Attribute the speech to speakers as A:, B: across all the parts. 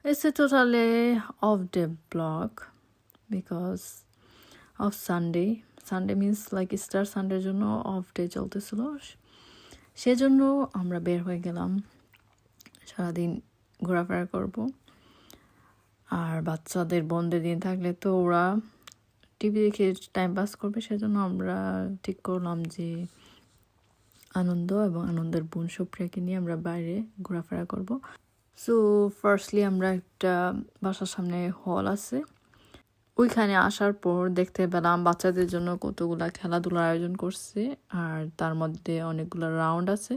A: It's a totally off-day vlog because of Sunday. Sunday means like Easter Sunday জন্য off day চলতেছিল, সেজন্য আমরা বের হয়ে গেলাম সারাদিন ঘোরাফেরা করব। আর বাচ্চাদের বন্ধের দিন থাকলে তো ওরা টিভি দেখে টাইম পাস করবে, সেজন্য আমরা ঠিক করলাম যে আনন্দ এবং আনন্দের বোন সুপ্রিয়াকে নিয়ে আমরা বাইরে ঘোরাফেরা করব। সো ফার্স্টলি আমরা একটা বাসার সামনে হল আছে, ওইখানে আসার পর দেখতে পেলাম বাচ্চাদের জন্য কতগুলা খেলাধুলার আয়োজন করছে। আর তার মধ্যে অনেকগুলো রাউন্ড আছে,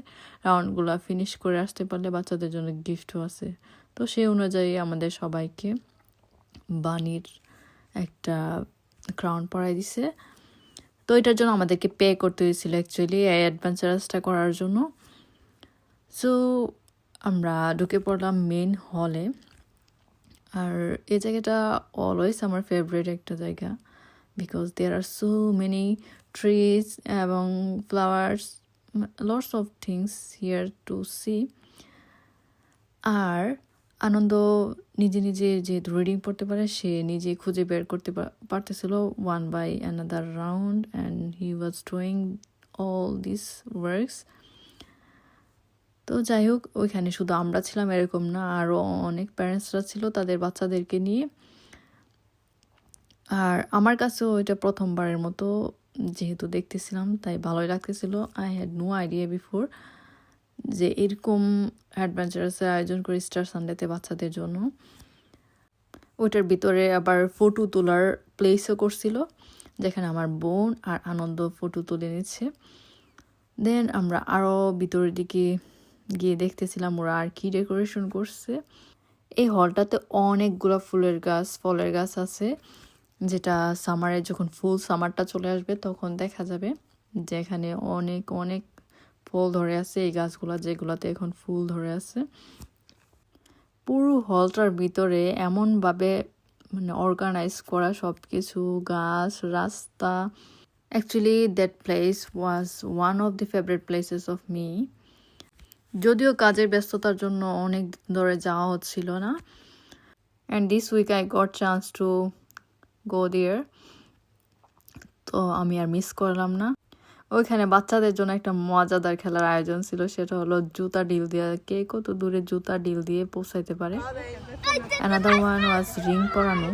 A: রাউন্ডগুলো ফিনিশ করে আসতে পারলে বাচ্চাদের জন্য গিফটও আছে। তো সেই অনুযায়ী আমাদের সবাইকে বানির একটা ক্রাউন পরাই দিছে। তো এটার জন্য আমাদেরকে পে করতে হয়েছিল অ্যাকচুয়ালি এই অ্যাডভেঞ্চারাসটা করার জন্য। সো আমরা ঢুকে পড়লাম মেইন হলে। আর এই জায়গাটা অলওয়েজ আমার ফেভারিট একটা জায়গা, because there are so many trees এবং flowers, lots of things here to see. আর আনন্দ নিজে নিজে যেহেতু রিডিং পড়তে পারে, সে নিজে খুঁজে বের করতে পারতেছিল one by another round, and he was doing all this works. তো যাই হোক, ওইখানে শুধু আমরা ছিলাম এরকম না, আরও অনেক প্যারেন্টসরা ছিল তাদের বাচ্চাদেরকে নিয়ে। আর আমার কাছেও এটা প্রথমবারের মতো যেহেতু দেখতেছিলাম, তাই ভালোই লাগতেছিল। I had no idea before যে এরকম অ্যাডভেঞ্চারাসের আয়োজন করে স্টার সানডেতে বাচ্চাদের জন্য। ওইটার ভিতরে আবার ফটো তোলার প্লেসও করছিল, যেখানে আমার বোন আর আনন্দ ফটো তুলে নিচ্ছে। দেন আমরা আরও ভিতরের দিকে গিয়ে দেখতেছিলাম ওরা আর কি ডেকোরেশন করছে। এই হলটাতে অনেকগুলো ফুলের গাছ, ফলের গাছ আছে, যেটা সামারে যখন সামারটা চলে আসবে তখন দেখা যাবে যে এখানে অনেক অনেক ফল ধরে আছে এই গাছগুলা, যেগুলাতে এখন ফুল ধরে আছে। পুরো হলটার ভিতরে এমনভাবে মানে অর্গানাইজ করা সব কিছু, গাছ, রাস্তা। Actually that place was one of the favourite places of me. যদিও কাজের ব্যস্ততার জন্য অনেক ধরে যাওয়া হচ্ছিল না, and this week I got chance to go there. তো আমি আর মিস করলাম না। ওইখানে বাচ্চাদের জন্য একটা মজাদার খেলার আয়োজন ছিল, সেটা হলো জুতা ডিল দিয়ে কে কত দূরে জুতা ডিল দিয়ে পৌঁছাইতে পারে। অ্যানাদার ওয়ান ওয়াজ রিং পরানো।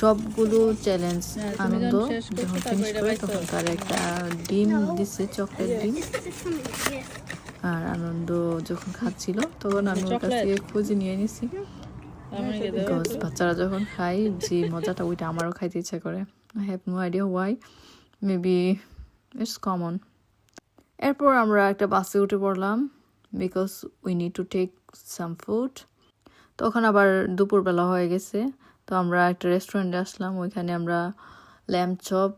A: সবগুলো চ্যালেঞ্জ আনন্দ যখন ফিনিশ করে তখন তার একটা ডিম দিচ্ছে, চকলেট ডিম। আর আনন্দ যখন খাচ্ছিল তখন আমি ওর কাছ থেকে খুঁজে নিয়ে নিছি, বিকজ বাচ্চারা যখন খায় যে মজাটা ওইটা আমারও খাইতে ইচ্ছা করে। I have no idea why, maybe it's common. এরপর আমরা একটা বাসে উঠে পড়লাম, because we need to take some food. তখন আবার দুপুরবেলা হয়ে গেছে, তো আমরা একটা রেস্টুরেন্টে আসলাম। ওইখানে আমরা ল্যাম্প চপ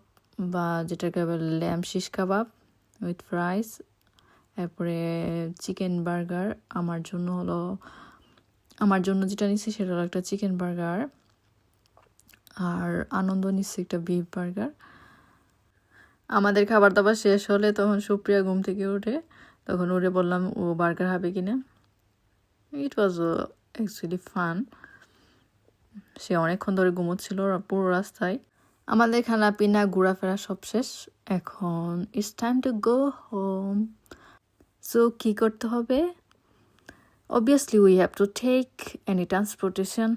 A: বা যেটাকে বলে lamp shish kebab with fries, তারপরে চিকেন বার্গার। আমার জন্য যেটা নিচ্ছি সেটা হলো একটা চিকেন বার্গার, আর আনন্দ নিচ্ছে একটা বিফ বার্গার। আমাদের খাবার দাবার শেষ হলে তখন সুপ্রিয়া ঘুম থেকে ওঠে, তখন উঠে বললাম ও বার্গার হবে কিনা। ইট ওয়াজ অ্যাকচুয়ালি ফান। সে অনেকক্ষণ ধরে ঘুমোচ্ছিল পুরো রাস্তায়। আমাদের খানা পিনা ঘোরাফেরা সব শেষ, এখন it's time to go home. So কী করতে হবে? Obviously we have to take any transportation